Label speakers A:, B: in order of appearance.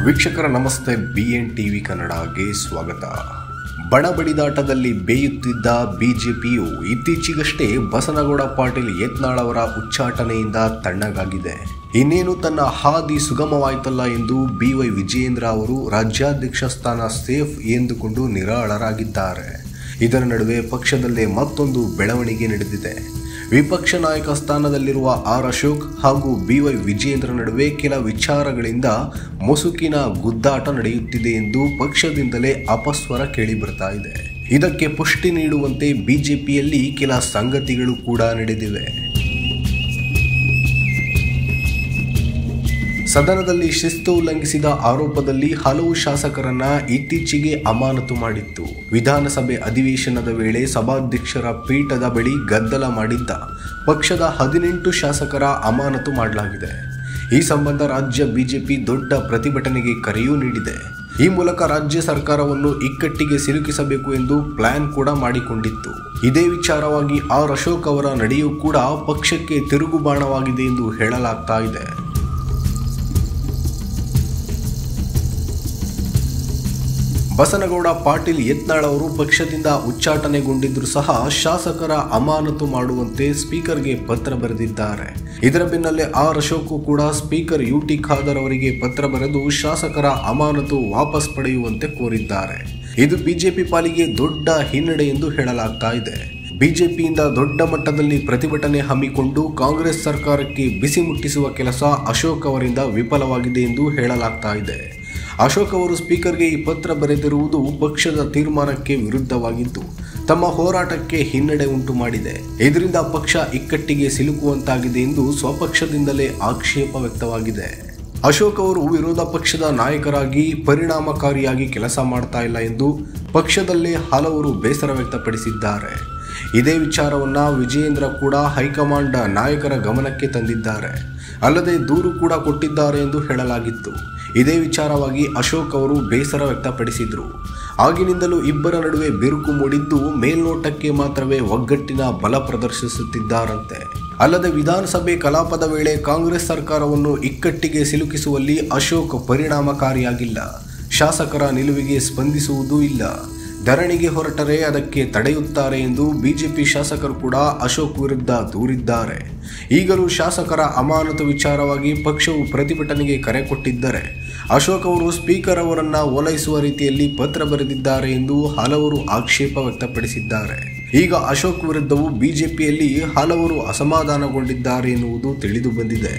A: ವೀಕ್ಷಕರ ನಮಸ್ತೆ, BN TV ಕನ್ನಡಗೆ ಸ್ವಾಗತ. ಬಣ ಬಡಿದಾಟದಲ್ಲಿ ಬೇಯುತ್ತಿದ್ದ ಬಿಜೆಪಿಯು ಇತ್ತೀಚೆಗಷ್ಟೇ ಬಸನಗೌಡ ಪಾಟೀಲ್ ಯತ್ನಾಳ್ ಅವರ ಉಚ್ಚಾಟನೆಯಿಂದ ತಣ್ಣಗಾಗಿದೆ. ಇನ್ನೇನು ತನ್ನ ಹಾದಿ ಸುಗಮವಾಯ್ತಲ್ಲ ಎಂದು BY ವಿಜಯೇಂದ್ರ ಅವರು ರಾಜ್ಯಾಧ್ಯಕ್ಷ ಸ್ಥಾನ ಸೇಫ್ ಎಂದುಕೊಂಡು ನಿರಾಳರಾಗಿದ್ದಾರೆ. ಇದರ ನಡುವೆ ಪಕ್ಷದಲ್ಲೇ ಮತ್ತೊಂದು ಬೆಳವಣಿಗೆ ನಡೆದಿದೆ. ವಿಪಕ್ಷ ನಾಯಕ ಸ್ಥಾನದಲ್ಲಿರುವ ಆರ್ ಅಶೋಕ್ ಹಾಗೂ BY ವಿಜಯೇಂದ್ರ ನಡುವೆ ಕೆಲ ವಿಚಾರಗಳಿಂದ ಮುಸುಕಿನ ಗುದ್ದಾಟ ನಡೆಯುತ್ತಿದೆ ಎಂದು ಪಕ್ಷದಿಂದಲೇ ಅಪಸ್ವರ ಕೇಳಿಬರ್ತಾ ಇದೆ. ಇದಕ್ಕೆ ಪುಷ್ಟಿ ನೀಡುವಂತೆ ಬಿಜೆಪಿಯಲ್ಲಿ ಕೆಲ ಸಂಗತಿಗಳು ಕೂಡ ನಡೆದಿವೆ. ಸದನದಲ್ಲಿ ಶಿಸ್ತು ಉಲ್ಲಂಘಿಸಿದ ಆರೋಪದಲ್ಲಿ ಹಲವು ಶಾಸಕರನ್ನ ಇತ್ತೀಚೆಗೆ ಅಮಾನತು ಮಾಡಿತ್ತು. ವಿಧಾನಸಭೆ ಅಧಿವೇಶನದ ವೇಳೆ ಸಭಾಧ್ಯಕ್ಷರ ಪೀಠದ ಬಳಿ ಗದ್ದಲ ಮಾಡಿದ್ದ ಪಕ್ಷದ 18 ಶಾಸಕರ ಅಮಾನತು ಮಾಡಲಾಗಿದೆ. ಈ ಸಂಬಂಧ ರಾಜ್ಯ ಬಿಜೆಪಿ ದೊಡ್ಡ ಪ್ರತಿಭಟನೆಗೆ ಕರೆಯೂ ನೀಡಿದೆ. ಈ ಮೂಲಕ ರಾಜ್ಯ ಸರ್ಕಾರವನ್ನು ಇಕ್ಕಟ್ಟಿಗೆ ಸಿಲುಕಿಸಬೇಕು ಎಂದು ಪ್ಲಾನ್ ಕೂಡ ಮಾಡಿಕೊಂಡಿತ್ತು. ಇದೇ ವಿಚಾರವಾಗಿ ಆರ್ ಅಶೋಕ್ ಅವರ ನಡೆಯೂ ಕೂಡ ಪಕ್ಷಕ್ಕೆ ತಿರುಗುಬಾಣವಾಗಿದೆ ಎಂದು ಹೇಳಲಾಗ್ತಾ ಇದೆ. ಬಸನಗೌಡ ಪಾಟೀಲ್ ಯತ್ನಾಳ್ ಅವರು ಪಕ್ಷದಿಂದ ಉಚ್ಚಾಟನೆಗೊಂಡಿದ್ದರೂ ಸಹ ಶಾಸಕರ ಅಮಾನತು ಮಾಡುವಂತೆ ಸ್ಪೀಕರ್ಗೆ ಪತ್ರ ಬರೆದಿದ್ದಾರೆ. ಇದರ ಬೆನ್ನಲ್ಲೇ ಆರ್ ಅಶೋಕ್ ಕೂಡ ಸ್ಪೀಕರ್ UT ಖಾದರ್ ಅವರಿಗೆ ಪತ್ರ ಬರೆದು ಶಾಸಕರ ಅಮಾನತು ವಾಪಸ್ ಪಡೆಯುವಂತೆ ಕೋರಿದ್ದಾರೆ. ಇದು ಬಿಜೆಪಿ ಪಾಲಿಗೆ ದೊಡ್ಡ ಹಿನ್ನಡೆ ಎಂದು ಹೇಳಲಾಗ್ತಾ ಇದೆ. ಬಿಜೆಪಿಯಿಂದ ದೊಡ್ಡ ಮಟ್ಟದಲ್ಲಿ ಪ್ರತಿಭಟನೆ ಹಮ್ಮಿಕೊಂಡು ಕಾಂಗ್ರೆಸ್ ಸರ್ಕಾರಕ್ಕೆ ಬಿಸಿ ಮುಟ್ಟಿಸುವ ಕೆಲಸ ಅಶೋಕ್ ಅವರಿಂದ ವಿಫಲವಾಗಿದೆ ಎಂದು ಹೇಳಲಾಗ್ತಾ ಇದೆ. ಅಶೋಕ್ ಅವರು ಸ್ಪೀಕರ್ಗೆ ಈ ಪತ್ರ ಬರೆದಿರುವುದು ಪಕ್ಷದ ತೀರ್ಮಾನಕ್ಕೆ ವಿರುದ್ಧವಾಗಿದ್ದು ತಮ್ಮ ಹೋರಾಟಕ್ಕೆ ಹಿನ್ನಡೆ ಉಂಟು ಮಾಡಿದೆ. ಇದರಿಂದ ಪಕ್ಷ ಇಕ್ಕಟ್ಟಿಗೆ ಸಿಲುಕುವಂತಾಗಿದೆ ಎಂದು ಸ್ವಪಕ್ಷದಿಂದಲೇ ಆಕ್ಷೇಪ ವ್ಯಕ್ತವಾಗಿದೆ. ಅಶೋಕ್ ಅವರು ವಿರೋಧ ಪಕ್ಷದ ನಾಯಕರಾಗಿ ಪರಿಣಾಮಕಾರಿಯಾಗಿ ಕೆಲಸ ಮಾಡ್ತಾ ಇಲ್ಲ ಎಂದು ಪಕ್ಷದಲ್ಲೇ ಹಲವರು ಬೇಸರ ವ್ಯಕ್ತಪಡಿಸಿದ್ದಾರೆ. ಇದೇ ವಿಚಾರವನ್ನ ವಿಜಯೇಂದ್ರ ಕೂಡ ಹೈಕಮಾಂಡ್ ನಾಯಕರ ಗಮನಕ್ಕೆ ತಂದಿದ್ದಾರೆ. ಅಲ್ಲದೆ ದೂರು ಕೂಡ ಕೊಟ್ಟಿದ್ದಾರೆ ಎಂದು ಹೇಳಲಾಗಿತ್ತು. ಇದೇ ವಿಚಾರವಾಗಿ ಅಶೋಕ್ ಅವರು ಬೇಸರ ವ್ಯಕ್ತಪಡಿಸಿದ್ರು. ಆಗಿನಿಂದಲೂ ಇಬ್ಬರ ನಡುವೆ ಬಿರುಕು ಮೂಡಿದ್ದು ಮೇಲ್ನೋಟಕ್ಕೆ ಮಾತ್ರವೇ ಒಗ್ಗಟ್ಟಿನ ಬಲ ಪ್ರದರ್ಶಿಸುತ್ತಿದ್ದಾರಂತೆ. ಅಲ್ಲದೆ ವಿಧಾನಸಭೆ ಕಲಾಪದ ವೇಳೆ ಕಾಂಗ್ರೆಸ್ ಸರ್ಕಾರವನ್ನು ಇಕ್ಕಟ್ಟಿಗೆ ಸಿಲುಕಿಸುವಲ್ಲಿ ಅಶೋಕ್ ಪರಿಣಾಮಕಾರಿಯಾಗಿಲ್ಲ. ಶಾಸಕರ ನಿಲುವಿಗೆ ಸ್ಪಂದಿಸುವುದೂ ಇಲ್ಲ. ಧರಣಿಗೆ ಹೊರಟರೆ ಅದಕ್ಕೆ ತಡೆಯುತ್ತಾರೆ ಎಂದು ಬಿಜೆಪಿ ಶಾಸಕರು ಕೂಡ ಅಶೋಕ್ ವಿರುದ್ಧ ದೂರಿದ್ದಾರೆ. ಈಗಲೂ ಶಾಸಕರ ಅಮಾನತು ವಿಚಾರವಾಗಿ ಪಕ್ಷವು ಪ್ರತಿಭಟನೆಗೆ ಕರೆ ಕೊಟ್ಟಿದ್ದರೆ ಅಶೋಕ್ ಅವರು ಸ್ಪೀಕರ್ ಅವರನ್ನ ಓಲೈಸುವ ರೀತಿಯಲ್ಲಿ ಪತ್ರ ಬರೆದಿದ್ದಾರೆ ಎಂದು ಹಲವರು ಆಕ್ಷೇಪ ವ್ಯಕ್ತಪಡಿಸಿದ್ದಾರೆ. ಈಗ ಅಶೋಕ್ ವಿರುದ್ಧವೂ ಬಿಜೆಪಿಯಲ್ಲಿ ಹಲವರು ಅಸಮಾಧಾನಗೊಂಡಿದ್ದಾರೆ ಎನ್ನುವುದು ತಿಳಿದು ಬಂದಿದೆ.